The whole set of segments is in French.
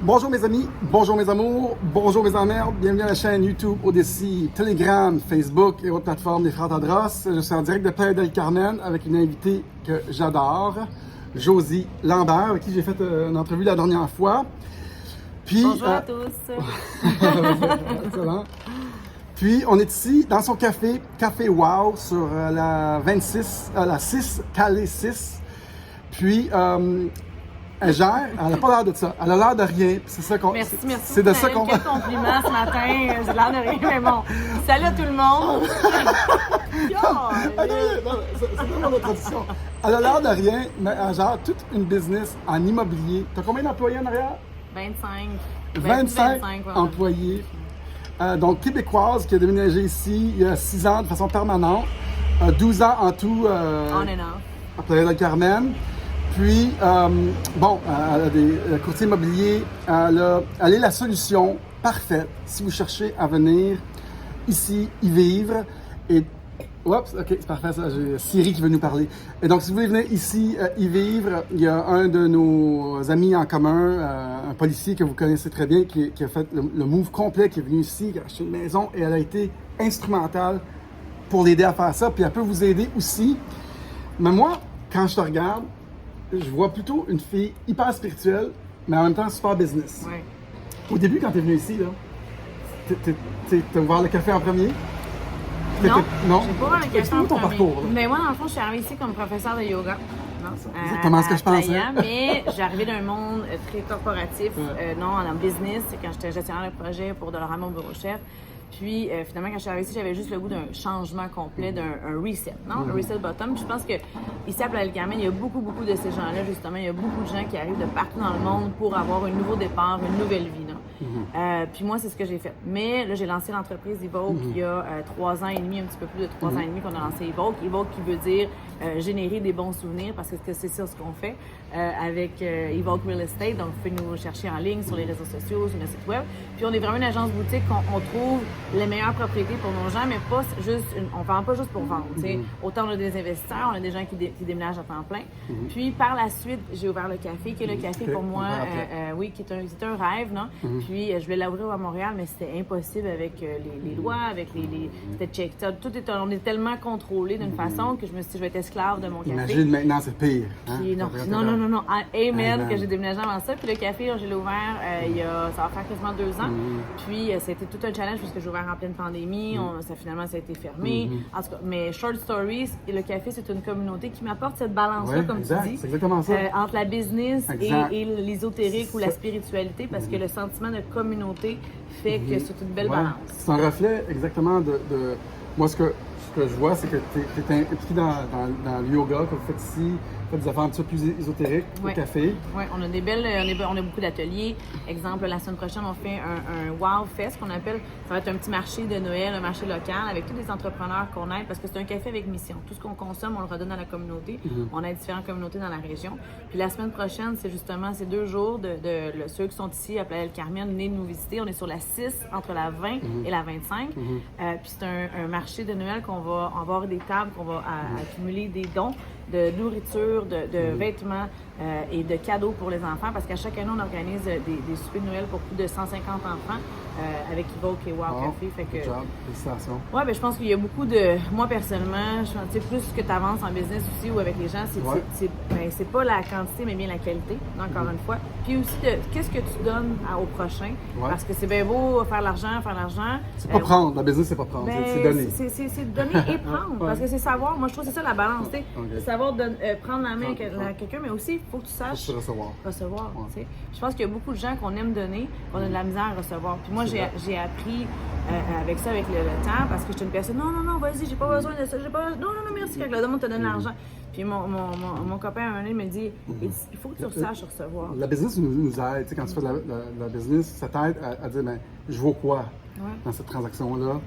Bonjour mes amis, bonjour mes amours, bonjour mes emmerdes, bienvenue à la chaîne YouTube, Odyssey, Telegram, Facebook et autres plateformes des Frères Tadros. Je suis en direct de Playa del Carmen avec une invitée que j'adore, Josie Lambert, avec qui j'ai fait une entrevue la dernière fois. Puis, bonjour à tous! Excellent. Puis on est ici dans son café, Café Wow, sur la 6, Calais 6. Puis elle gère, elle n'a pas l'air de ça, elle a l'air de rien. C'est ça qu'on. Merci. C'est de ça qu'on. Quel compliment ce matin, j'ai l'air de rien, mais bon. Salut à tout le monde! C'est vraiment notre tradition. Elle a l'air de rien, mais elle gère toute une business en immobilier. T'as combien d'employés en arrière? 25 ouais. Employés. Donc québécoise qui a déménagé ici il y a 6 ans de façon permanente. 12 ans en tout. On and off. À Playa del Carmen. Puis, elle a des courtiers immobiliers. Elle est la solution parfaite si vous cherchez à venir ici, y vivre. Et, oups, ok, c'est parfait, ça, j'ai Siri qui veut nous parler. Et donc, si vous voulez venir ici, y vivre, il y a un de nos amis en commun, un policier que vous connaissez très bien, qui a fait le move complet, qui est venu ici, qui a acheté une maison, et elle a été instrumentale pour l'aider à faire ça. Puis, elle peut vous aider aussi. Mais moi, quand je te regarde, je vois plutôt une fille hyper spirituelle, mais en même temps super business. Ouais. Au début, quand tu es venue ici, t'as ouvert le café en premier? Non, non? j'ai pas ouvert le café Explique-moi en ton premier. parcours. Là. Mais moi, dans le fond, je suis arrivée ici comme professeur de yoga. Exactement ce que je pensais. Playa, mais j'ai arrivé d'un monde très corporatif, non, en business, quand j'étais gestionnaire de projet pour Dollarama au bureau chef. Puis, finalement, quand je suis arrivée ici, j'avais juste le goût d'un changement complet, d'un reset, non? Un reset bottom. Puis je pense que ici à Playa del Carmen, il y a beaucoup de ces gens-là, justement. Il y a beaucoup de gens qui arrivent de partout dans le monde pour avoir un nouveau départ, une nouvelle vie, non? Puis moi, c'est ce que j'ai fait. Mais là, j'ai lancé l'entreprise Evoke il y a 3 ans et demi, un petit peu plus de 3 ans et demi qu'on a lancé Evoke. Evoke qui veut dire générer des bons souvenirs, parce que c'est ça ce qu'on fait avec Evoke Real Estate. Donc, vous pouvez nous chercher en ligne sur les réseaux sociaux, sur notre site web. Puis on est vraiment une agence boutique, on trouve les meilleures propriétés pour nos gens, mais pas juste on vend pas juste pour vendre. Autant on a des investisseurs, on a des gens qui déménagent à temps plein. Puis par la suite, j'ai ouvert le café, qui est le café pour moi, qui est un rêve, non? Puis je voulais l'ouvrir à Montréal, mais c'était impossible avec les lois, avec c'était check. On est tellement contrôlé d'une façon que je me suis dit, je vais être esclave de mon café. Imagine maintenant, c'est pire. Hein? Puis, non. Amen, que j'ai déménagé avant ça. Puis le café, je l'ai ouvert ça va faire quasiment 2 ans. Puis c'était tout un challenge parce que j'ai ouvert en pleine pandémie. Finalement, ça a été fermé. En tout cas, mais short stories, et le café, c'est une communauté qui m'apporte cette balance-là, comme tu dis. C'est exactement ça. Entre la business et l'ésotérique ou la spiritualité, parce que le sentiment de communauté fait que c'est une belle balance. C'est un reflet exactement de moi, ce que je vois, c'est que tu es impliqué dans le yoga que vous faites ici, vous faites des affaires un petit peu plus ésotériques, au café. Oui, on a beaucoup d'ateliers. Exemple, la semaine prochaine, on fait un Wow Fest qu'on appelle, ça va être un petit marché de Noël, un marché local avec tous les entrepreneurs qu'on aide, parce que c'est un café avec mission. Tout ce qu'on consomme, on le redonne à la communauté. On aide différentes communautés dans la région. Puis la semaine prochaine, c'est justement ces 2 jours de ceux qui sont ici à Playa del Carmen, venez nous visiter. On est sur la 6, entre la 20 et la 25. Puis c'est un marché de Noël qu'on va avoir des tables, qu'on va accumuler des dons de nourriture, de vêtements et de cadeaux pour les enfants, parce qu'à chaque année, on organise des soupers de Noël pour plus de 150 enfants avec Evoke et Wow Café. Fait que, félicitations. Ouais, ben je pense qu'il y a beaucoup de... Moi, personnellement, je pense plus que tu avances en business aussi ou avec les gens, c'est pas la quantité, mais bien la qualité, encore une fois. Puis aussi, qu'est-ce que tu donnes au prochain? Parce que c'est bien beau faire l'argent. C'est pas prendre. La business, c'est pas prendre. C'est donner. C'est donner et prendre. Parce que c'est savoir. Moi, je trouve que c'est ça la balance. C'est savoir prendre la main à quelqu'un, mais aussi, il faut que tu saches recevoir. Je pense qu'il y a beaucoup de gens qu'on aime donner, qu'on a de la misère à recevoir. Puis moi, j'ai appris avec ça, avec le temps, parce que j'étais une personne, non, vas-y, j'ai pas besoin de ça, non, merci, quand le monde te donne l'argent. Puis mon copain, un moment donné, me dit, il faut que tu saches recevoir. La business nous aide. Tu sais, quand tu fais de la business, ça t'aide à dire, je vaux quoi dans cette transaction-là.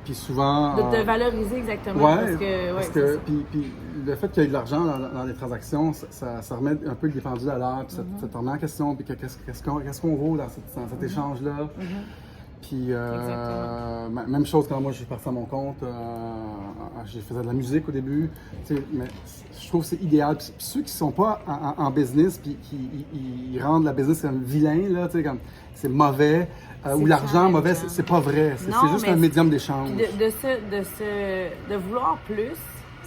Puis souvent... De te valoriser exactement. Parce que puis le fait qu'il y ait de l'argent dans les transactions, ça remet un peu le pendule à l'heure, puis ça te remet en question, puis qu'est-ce qu'on vaut dans cet échange-là. Puis même chose quand moi je suis parti à mon compte j'ai fait de la musique au début, tu sais, mais je trouve que c'est idéal. Puis ceux qui sont pas en business, puis qui ils rendent la business comme vilain, là, tu sais, comme c'est mauvais, ou l'argent mauvais, c'est pas vrai. C'est juste un médium d'échange. De vouloir plus,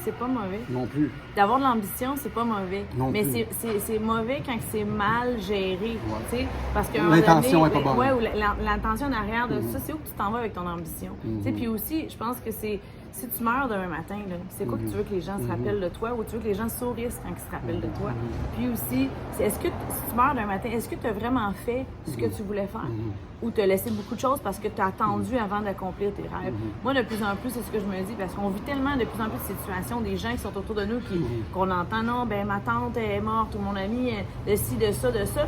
c'est pas mauvais. Non plus. D'avoir de l'ambition, c'est pas mauvais. Non mais plus. c'est mauvais quand c'est mal géré. Tu sais, parce que l'intention est pas bonne. Ouais, ou l'intention en arrière de ça, c'est où que tu t'en vas avec ton ambition. Tu sais, puis aussi, je pense que c'est si tu meurs demain matin, c'est quoi que tu veux que les gens se rappellent de toi ou tu veux que les gens sourissent quand ils se rappellent de toi. Puis aussi, est-ce que si tu meurs demain matin, est-ce que tu as vraiment fait ce que tu voulais faire? Ou tu as laissé beaucoup de choses parce que tu as attendu avant d'accomplir tes rêves? Moi, de plus en plus, c'est ce que je me dis parce qu'on vit tellement de plus en plus de situations, des gens qui sont autour de nous qu'on entend, non, ben ma tante est morte ou mon ami de ci, de ça, de ça.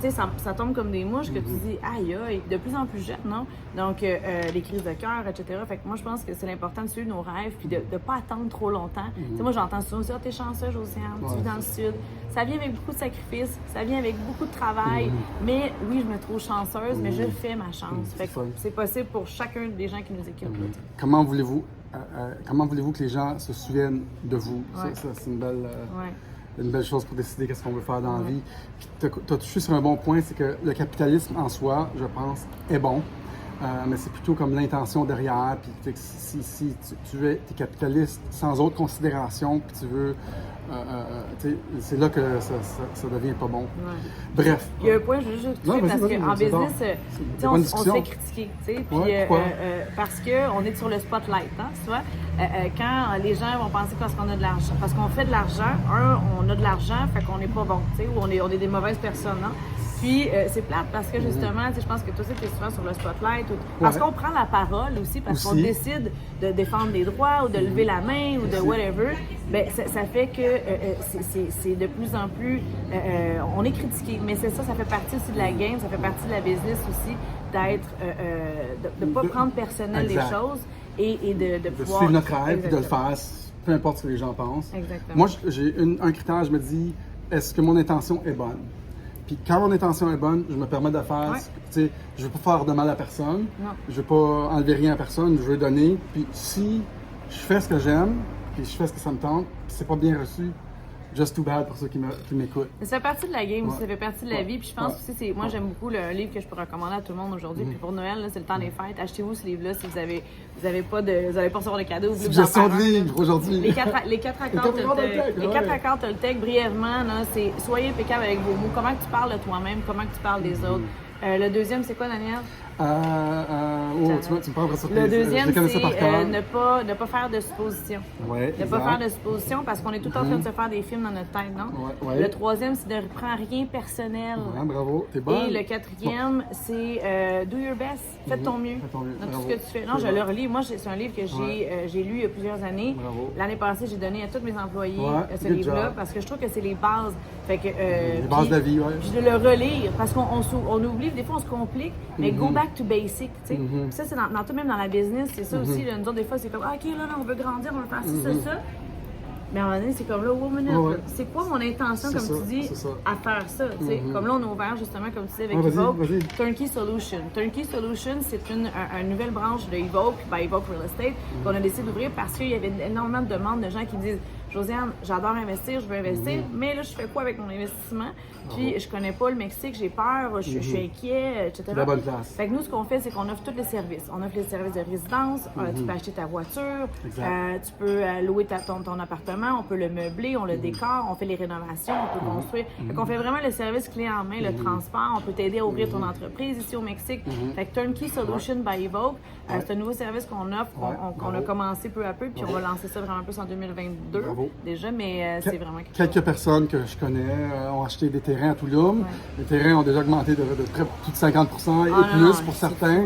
Tu sais, ça tombe comme des mouches que tu dis, aïe, aïe, de plus en plus jeune, non? Donc, les crises de cœur, etc. Fait que moi, je pense que c'est l'important de suivre nos rêves puis de ne pas attendre trop longtemps. Tu sais, moi, j'entends souvent ça, t'es chanceux, Josiane, tu vis dans le Sud. Ça vient avec beaucoup de sacrifices, ça vient avec beaucoup de travail, mais oui, je me trouve chanceuse, mais je fais ma chance. Fait que c'est possible pour chacun des gens qui nous écoutent. Comment voulez-vous que les gens se souviennent de vous? Ouais. Ça, c'est une belle chose pour décider qu'est-ce qu'on veut faire dans la vie. Puis tu as touché sur un bon point, c'est que le capitalisme en soi, je pense, est bon. Mais c'est plutôt comme l'intention derrière. Puis si tu es capitaliste sans autre considération, puis tu veux, c'est là que ça devient pas bon. Ouais. Bref. Il y a un point, je veux juste parce qu'en business, on se fait critiquer, tu sais, puis parce qu'on est sur le spotlight, hein, tu vois. Quand les gens vont penser parce qu'on a de l'argent, parce qu'on fait de l'argent, on a de l'argent, fait qu'on n'est pas bon, tu sais, ou on est des mauvaises personnes, hein. Puis c'est plate parce que justement, je pense que toi aussi, tu es souvent sur le spotlight. Parce qu'on prend la parole aussi, parce qu'on décide de défendre des droits ou de lever la main ou de whatever. Bien, ça fait que c'est de plus en plus... on est critiqué, mais c'est ça fait partie aussi de la game, ça fait partie de la business aussi, d'être... de ne pas prendre personnel les choses et de pouvoir... suivre notre rêve et de le faire, peu importe ce que les gens pensent. Exactement. Moi, j'ai un critère, je me dis, est-ce que mon intention est bonne? Puis quand mon intention est bonne, je me permets de faire, tu sais, je veux pas faire de mal à personne, je veux pas enlever rien à personne, je veux donner. Puis si je fais ce que j'aime, puis je fais ce que ça me tente, puis c'est pas bien reçu, just too bad pour ceux qui m'écoutent. Ça fait partie de la game, ça fait partie de la vie. Puis je pense aussi, moi j'aime beaucoup le livre que je peux recommander à tout le monde aujourd'hui. Puis pour Noël, là, c'est le temps des fêtes. Achetez-vous ce livre-là si vous avez pas recevoir de cadeaux. Suggestion de livre aujourd'hui. Les quatre accords Toltec, brièvement, là, c'est soyez impeccable avec vos mots. Comment tu parles de toi-même, comment tu parles des autres. Le deuxième, c'est quoi, Daniel? Tu me parles de ça. Le deuxième, c'est ne pas faire de suppositions. Ne pas faire de suppositions parce qu'on est tout le temps en train de se faire des films dans notre tête, non? Le troisième, c'est de ne prendre rien personnel. Bravo, t'es bonne. Et le quatrième, c'est do your best. Fais de ton mieux dans tout ce que tu fais. Non, je le relis. Moi, c'est un livre que j'ai lu il y a plusieurs années. L'année passée, j'ai donné à tous mes employés ce livre-là parce que je trouve que c'est les bases. Fait que, les bases de la vie, Puis de le relire parce qu'on oublie, des fois on se complique, mais go back to basic, tu sais. Ça, c'est dans tout, même dans la business, c'est ça aussi. Là, nous autres, des fois, c'est comme, OK, là, on veut grandir, on veut faire ça. Mais à un moment donné, c'est comme là, c'est quoi mon intention, comme tu dis, à faire ça, tu sais. Comme là, on a ouvert justement, comme tu disais, avec Evoke, Turnkey Solution. Turnkey Solution, c'est une nouvelle branche de Evoke, by Evoke Real Estate, qu'on a décidé d'ouvrir parce qu'il y avait énormément de demandes de gens qui me disent, Josiane, j'adore investir, je veux investir, mais là, je fais quoi avec mon investissement? Puis, je connais pas le Mexique, j'ai peur, je suis inquiet, etc. La bonne place. Fait que nous, ce qu'on fait, c'est qu'on offre tous les services. On offre les services de résidence, tu peux acheter ta voiture, tu peux louer ton appartement, on peut le meubler, on le décore, on fait les rénovations, on peut construire. Fait qu'on fait vraiment le service clé en main, le transport, on peut t'aider à ouvrir ton entreprise ici au Mexique. Fait que Turnkey Solution by Evoke, c'est un nouveau service qu'on offre, qu'on a commencé peu à peu, puis on va lancer ça vraiment plus en 2022. Déjà, mais c'est vraiment quelque chose. Quelques personnes que je connais ont acheté des terrains à Tulum. Les terrains ont déjà augmenté de près plus de 50% et plus pour certains.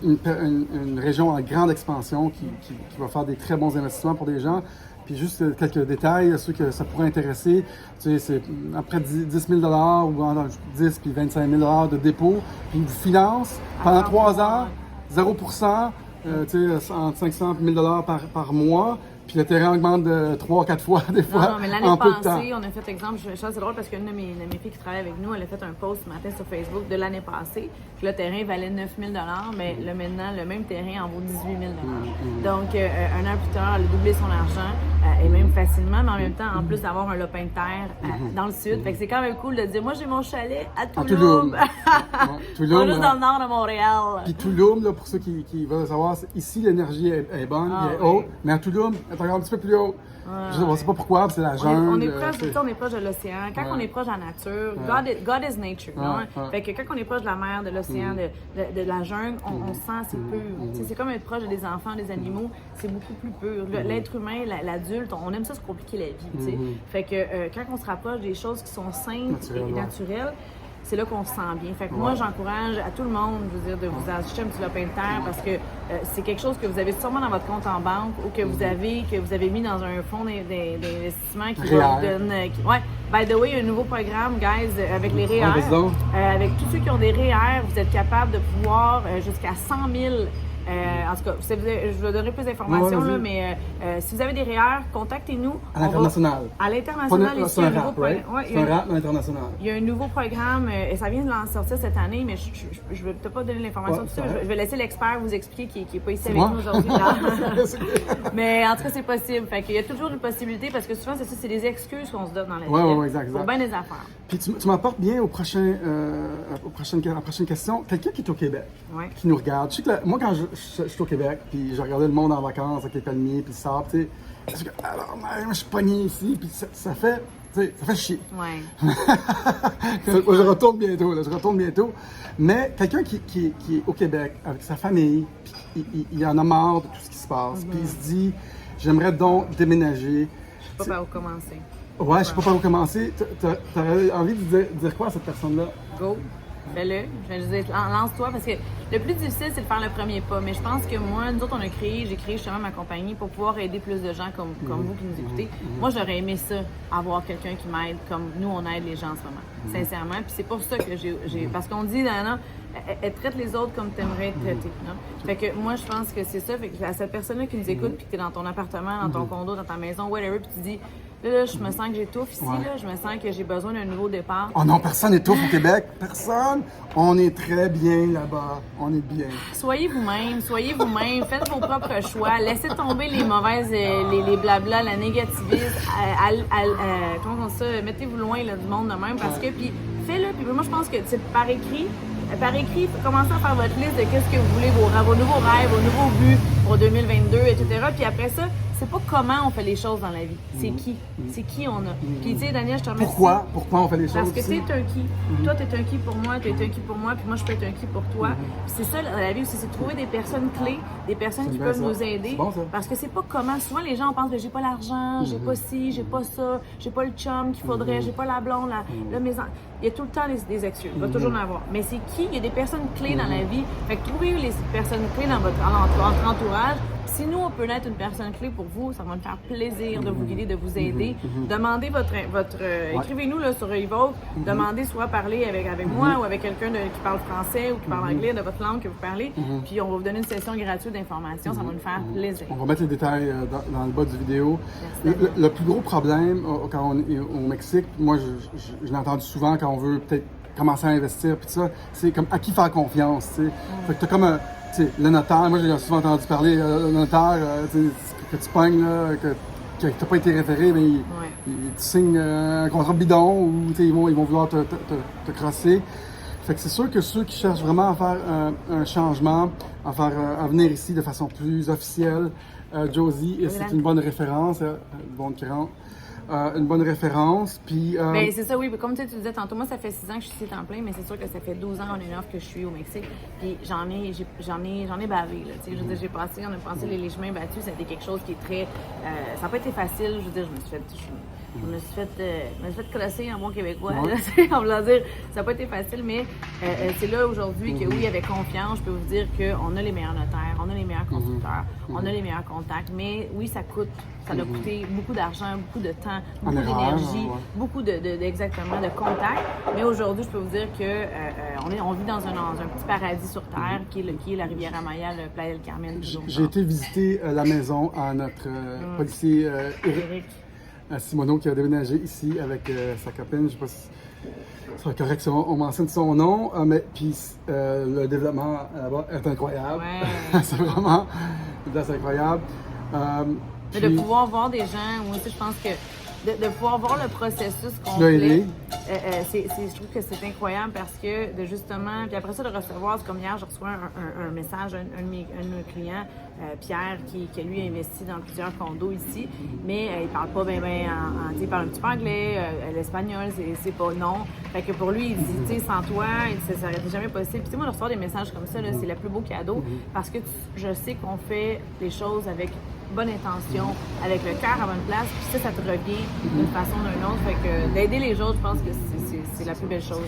Une région en grande expansion qui va faire des très bons investissements pour des gens. Puis juste quelques détails, ceux que ça pourrait intéresser, tu sais, c'est après 10 000 ou entre 10 puis 25 000 de dépôt, puis ils vous financent pendant 3 ans, 0%, tu sais, entre 500 et 1 000 par mois. Puis le terrain augmente de 3-4 fois, des fois, Non, mais l'année en peu de temps. passée, on a fait exemple, c'est drôle parce qu'une de mes filles qui travaille avec nous, elle a fait un post ce matin sur Facebook de l'année passée, que le terrain valait 9 000 mais là maintenant, le même terrain en vaut 18 000 Donc, un an plus tard, elle a doublé son argent, et même facilement, mais en même temps, en plus d'avoir un lopin de terre dans le sud. Fait que c'est quand même cool de dire, moi j'ai mon chalet à Touloum. Touloum, Pas juste dans le nord de Montréal. Puis Touloum, là, pour ceux qui veulent savoir, ici l'énergie est bonne, elle est haute, mais à Touloum, elle est encore un petit peu plus haute. Je ne sais pas pourquoi, c'est la jungle. On est proche de l'océan. Quand on est proche de la nature, God is nature. Fait que quand on est proche de la mer, de l'océan, de la jungle, on sent c'est pur. C'est comme être proche des enfants, des animaux, c'est beaucoup plus pur. L'être humain, l'adulte, on aime ça se compliquer la vie. Fait que quand on se rapproche des choses qui sont simples et naturelles, c'est là qu'on se sent bien. Fait que moi, j'encourage à tout le monde, je veux dire, de vous acheter un petit lopin de terre parce que c'est quelque chose que vous avez sûrement dans votre compte en banque ou que vous avez mis dans un fonds d'investissement qui va vous donner... Ouais. By the way, il y a un nouveau programme, guys, avec les REER. Avec tous ceux qui ont des REER, vous êtes capable de pouvoir jusqu'à 100 000 en tout cas, je vous donnerai plus d'informations, là, mais si vous avez des REER, contactez-nous. À l'international. À l'international, ici, un nouveau programme. C'est un rap à l'international. Il y a un nouveau programme, et ça vient de sortir cette année, mais je ne vais peut-être pas donner l'information tout de suite. Je vais laisser l'expert vous expliquer qui n'est pas ici avec nous aujourd'hui. Mais en tout cas, c'est possible. Fait qu'il y a toujours une possibilité parce que souvent, c'est des excuses qu'on se donne dans la vie. Oui, exact. Pour bien des affaires. Puis tu m'apportes bien à la prochaine question. Quelqu'un qui est au Québec, qui nous regarde. Je sais que moi, quand je suis au Québec, puis je regardais le monde en vacances avec les palmiers, puis le sable, tu sais. Alors, moi, je suis pogné ici, puis ça fait chier. Ouais. Je retourne bientôt. Mais quelqu'un qui est au Québec, avec sa famille, puis il en a marre de tout ce qui se passe, puis il se dit, j'aimerais donc déménager. Je sais pas par où commencer. Ouais, je sais pas par où commencer. T'aurais envie de dire quoi à cette personne-là? Go! Fais-le. Je vais juste dire, lance-toi parce que le plus difficile, c'est de faire le premier pas. Mais je pense que moi, nous autres, j'ai créé justement ma compagnie pour pouvoir aider plus de gens comme vous qui nous écoutez. Moi, j'aurais aimé ça, avoir quelqu'un qui m'aide comme nous, on aide les gens en ce moment. Sincèrement. Puis c'est pour ça que j'ai parce qu'on dit, non, elle traite les autres comme tu aimerais être traité. Fait que moi, je pense que c'est ça. Fait que à cette personne-là qui nous écoute, puis que tu es dans ton appartement, dans ton condo, dans ta maison, whatever, puis tu dis, là, je me sens que j'étouffe ici, là, je me sens que j'ai besoin d'un nouveau départ. Oh non, personne n'étouffe au Québec. Personne. On est très bien là-bas. On est bien. Soyez vous-même, faites vos propres choix, laissez tomber les mauvaises, les blabla, la négativisme, comment on dit ça, mettez-vous loin là, du monde de même parce que, puis faites-le, puis moi je pense que par écrit, commencez à faire votre liste de qu'est-ce que vous voulez, vos nouveaux rêves, vos nouveaux buts pour 2022, etc. Puis après ça, c'est pas comment on fait les choses dans la vie, c'est qui. C'est qui on a. Puis tu sais, Daniel, je te remercie. Pourquoi on fait les choses? Parce que t'es un qui. Toi, t'es un qui pour moi, t'es un qui pour moi, puis moi, je peux être un qui pour toi. Puis c'est ça, dans la vie aussi, c'est de trouver des personnes clés, des personnes qui peuvent nous aider. Bon, parce que c'est pas comment. Souvent, les gens pensent que j'ai pas l'argent, j'ai pas ci, j'ai pas ça, j'ai pas le chum qu'il faudrait, j'ai pas la blonde, il y a tout le temps des excuses. Il va toujours en avoir. Mais c'est qui? Il y a des personnes clés dans la vie. Fait que trouvez les personnes clés dans votre entourage. Si nous, on peut être une personne clé pour vous, ça va me faire plaisir de vous guider, de vous aider. Demandez écrivez-nous là, sur Evoke, demandez soit parler avec moi ou avec quelqu'un qui parle français ou qui parle anglais de votre langue que vous parlez. Puis on va vous donner une session gratuite d'information, ça va nous faire plaisir. On va mettre les détails dans le bas du vidéo. Le plus gros problème quand on est au Mexique, moi je l'ai entendu souvent quand on veut peut-être commencer à investir, puis ça, c'est comme à qui faire confiance, tu sais. Fait que t'as comme le notaire, moi j'ai souvent entendu parler, le notaire, que tu pognes, là, que tu n'as pas été référé, mais tu signes un contrat bidon ou ils vont vouloir te crosser. Fait que c'est sûr que ceux qui cherchent vraiment à faire un changement, à venir ici de façon plus officielle, Josie, c'est une bonne référence, une bonne référence. Puis, ben, c'est ça, oui. Comme tu disais tantôt, moi, ça fait 6 ans que je suis ici temps plein, mais c'est sûr que ça fait 12 ans en une offre que je suis au Mexique. Puis j'en ai bavé. Là, je veux dire, on a passé les chemins battus. Ça a été quelque chose qui est très. Ça n'a pas été facile. Je veux dire, je me suis fait crosser en bon québécois. Là, on va dire, ça n'a pas été facile, mais c'est là aujourd'hui que oui, avec confiance, je peux vous dire qu'on a les meilleurs notaires. on a les meilleurs constructeurs, on a les meilleurs contacts, mais oui, ça coûte, ça doit coûter beaucoup d'argent, beaucoup de temps, beaucoup d'énergie, beaucoup exactement de contacts. Mais aujourd'hui, je peux vous dire que on vit dans un petit paradis sur Terre qui est la Riviera Maya, le Playa del Carmen. J'ai été visiter la maison à notre policier Éric Simoneau qui a déménagé ici avec sa copine. Je ne sais pas si c'est correct si on mentionne son nom, mais puis le développement là-bas est incroyable. Ouais. C'est vraiment incroyable. Puis, de pouvoir voir des gens, moi aussi je pense que de pouvoir voir le processus complet, je trouve que c'est incroyable parce que de justement, puis après ça de recevoir, c'est comme hier, je reçois un message d'un de mes clients, Pierre, qui lui a investi dans plusieurs condos ici, mais il parle pas bien, il parle un petit peu anglais, l'espagnol, c'est pas non. Fait que pour lui, il dit, tu sais, sans toi, ça aurait été jamais possible. Puis tu sais, moi, de recevoir des messages comme ça, c'est le plus beau cadeau parce que je sais qu'on fait les choses avec bonne intention, avec le cœur à bonne place, puis ça te revient d'une façon ou d'une autre. Fait que d'aider les autres, je pense que c'est la plus belle chose.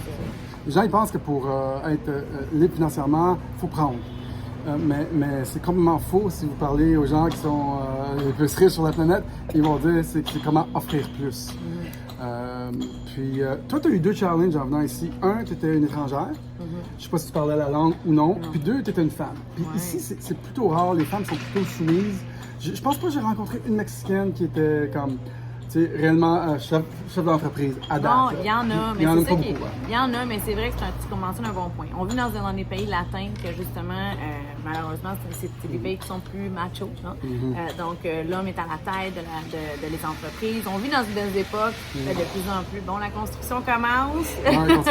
Les gens, ils pensent que pour être libre financièrement, il faut prendre. Mais c'est complètement faux si vous parlez aux gens qui sont les plus riches sur la planète. Ils vont dire c'est comment offrir plus. Puis, toi, tu as eu 2 challenges en venant ici. Un, tu étais une étrangère. Je sais pas si tu parlais la langue ou non. Puis 2, tu étais une femme. Puis ici, c'est plutôt rare. Les femmes sont plutôt soumises. Je pense pas que j'ai rencontré une Mexicaine qui était comme, tu sais, réellement chef d'entreprise à date. Non, il y en a, mais c'est ça qui... Il y en a, mais c'est vrai que tu commences un bon point. On vit dans des pays latins que, justement, malheureusement, c'est des pays qui sont plus machos. Donc, l'homme est à la tête de les entreprises. On vit dans des époques de plus en plus. Bon, la construction commence.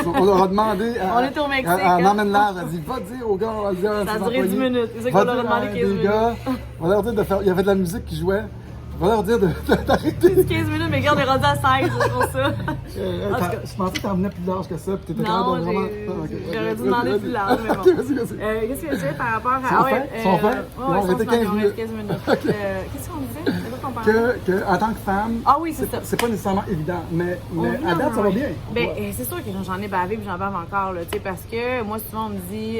On leur a demandé on est au Mexique. À Marmenlage, elle a dit, va dire aux gars, on va dire à ça a duré 10 minutes. C'est ça qu'on leur a demandé 15 minutes. On va leur dire de faire... Il y avait de la musique qui jouait. On va leur dire d'arrêter. 15 minutes, mais regarde, on est rendu à 16 pour ça. Je pensais que tu en venais plus large que ça, puis tu étais capable de vraiment... J'aurais dû demander plus large, mais bon. Qu'est-ce que tu disais par rapport à... Son fait? On restait 15 minutes. Qu'est-ce qu'on disait? C'est quoi qu'on parlait? Que, en tant que femme, c'est pas nécessairement évident, mais à date, ça va bien. Ben, c'est sûr que j'en ai bavé, puis j'en bave encore, là, parce que moi, souvent, on me dit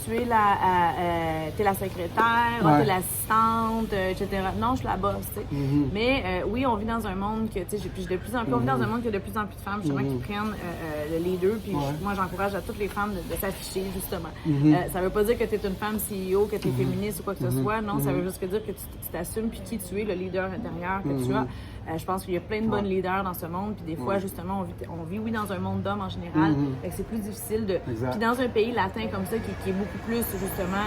tu es la secrétaire, t'es l'assistante, etc. Non, je suis la boss, tu sais. Mais oui, on vit dans un monde que, tu sais, puis de plus en plus, on vit dans un monde que de plus en plus de femmes, justement, qui prennent le leader, puis moi, j'encourage à toutes les femmes de s'afficher, justement. Ça veut pas dire que tu es une femme CEO, que tu es féministe ou quoi que ce soit, non, ça veut juste dire que tu t'assumes, puis qui tu es, le leader intérieur que tu as. Je pense qu'il y a plein de bonnes leaders dans ce monde, puis des fois, justement, on vit, oui, dans un monde d'hommes en général, fait que c'est plus difficile de... Puis dans un pays latin comme ça, qui est beaucoup plus, justement,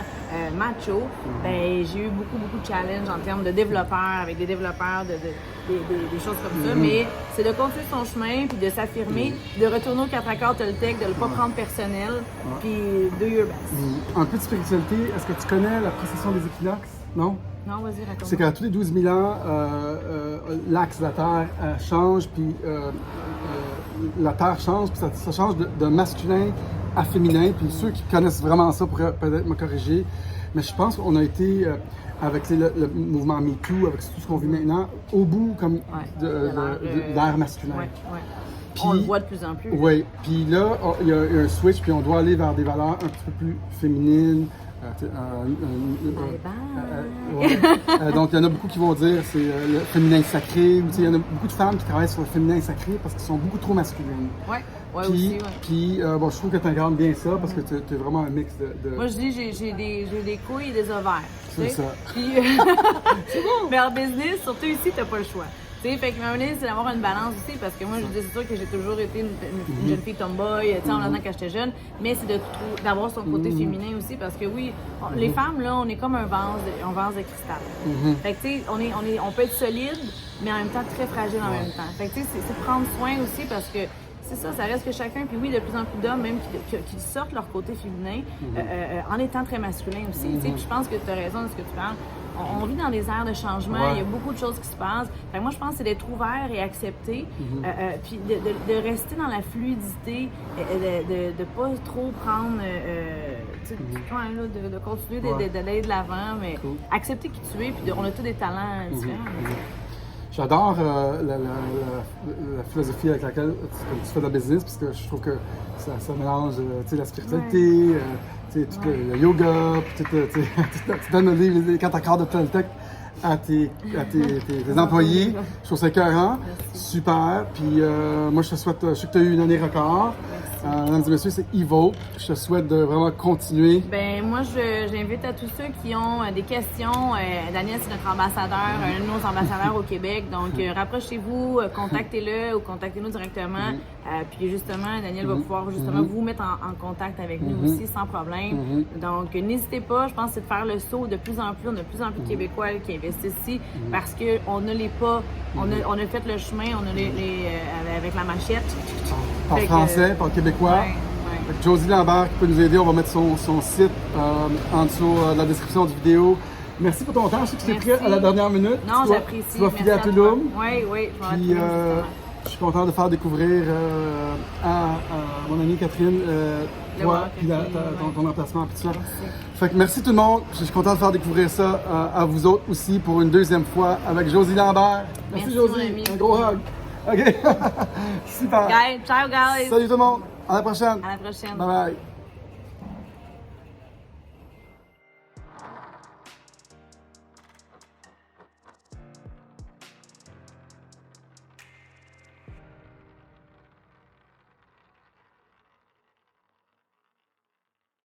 macho, ben j'ai eu beaucoup de challenges en termes de développeurs, avec des développeurs, des choses comme ça, mais c'est de continuer son chemin, puis de s'affirmer, de retourner au 4 accords Toltec, de ne pas prendre personnel, puis do your best. Un peu de spiritualité, est-ce que tu connais la procession des équinoxes? Non? Non, vas-y, raconte. C'est qu'à tous les 12 000 ans, l'axe de la Terre change, puis la Terre change, puis ça change de masculin à féminin. Puis ceux qui connaissent vraiment ça pourraient peut-être me corriger. Mais je pense qu'on a été, avec le mouvement MeToo, avec tout ce qu'on vit maintenant, au bout comme de l'ère masculin. Puis, on le voit de plus en plus. Oui, puis là, il y a un switch, puis on doit aller vers des valeurs un petit peu plus féminines. Donc, il y en a beaucoup qui vont dire c'est le féminin sacré. Ou, il y en a beaucoup de femmes qui travaillent sur le féminin sacré parce qu'ils sont beaucoup trop masculines. Puis, bon, je trouve que tu incarnes bien ça parce que tu es vraiment un mix de... Moi, je dis j'ai des couilles et des ovaires. C'est ça. Puis, mais en business, surtout ici, tu n'as pas le choix. Fait que ma manière, c'est d'avoir une balance aussi, parce que moi, je dis, c'est sûr que j'ai toujours été une jeune fille tomboy, en attendant quand j'étais jeune, mais c'est d'avoir son côté féminin aussi, parce que oui, les femmes, là, on est comme un vase de cristal. Fait que, tu sais, on peut être solide, mais en même temps très fragile en même temps. Fait que, tu sais, c'est prendre soin aussi, parce que c'est ça, ça reste que chacun, puis oui, de plus en plus d'hommes, même qui sortent leur côté féminin, en étant très masculin aussi. Puis je pense que tu as raison de ce que tu parles. On vit dans des airs de changement, il y a beaucoup de choses qui se passent. Fait que moi, je pense que c'est d'être ouvert et accepter, puis de rester dans la fluidité, de ne pas trop prendre, de continuer d'aller de l'avant, mais accepter qui tu es, puis on a tous des talents différents. J'adore la philosophie avec laquelle tu fais de la business, parce que je trouve que ça mélange la spiritualité, le yoga, puis tu donnes les 4 accords de Toltec à tes employés. Je trouve ça écœurant. Super. Puis moi, je te souhaite, je sais que tu as eu une année record. Mesdames et messieurs, c'est Ivo. Je te souhaite de vraiment continuer. Ben moi, j'invite à tous ceux qui ont des questions. Daniel, c'est notre ambassadeur, un de nos ambassadeurs au Québec. Donc, rapprochez-vous, contactez-le ou contactez-nous directement. Puis justement, Daniel va pouvoir justement vous mettre en contact avec nous aussi sans problème. Donc, n'hésitez pas. Je pense que c'est de faire le saut de plus en plus. On a de plus en plus de Québécois qui investissent ici parce qu'on ne les pas. On a fait le chemin, on a avec la machette. Par français, par québécois. Ouais. Josie Lambert qui peut nous aider. On va mettre son site en dessous de la description du vidéo. Merci pour ton temps. Je sais que tu t'es pris à la dernière minute. Non, j'apprécie. Tu vas filer à Tulum. Oui. Puis, je suis content de faire découvrir à mon amie Catherine toi puis ton emplacement et tout ça. Fait que merci tout le monde. Je suis content de faire découvrir ça à vous autres aussi pour une deuxième fois avec Josie Lambert. Merci Josie. Un gros hug. OK. Super. Ciao guys. Salut tout le monde. À la prochaine. À la prochaine. Bye bye.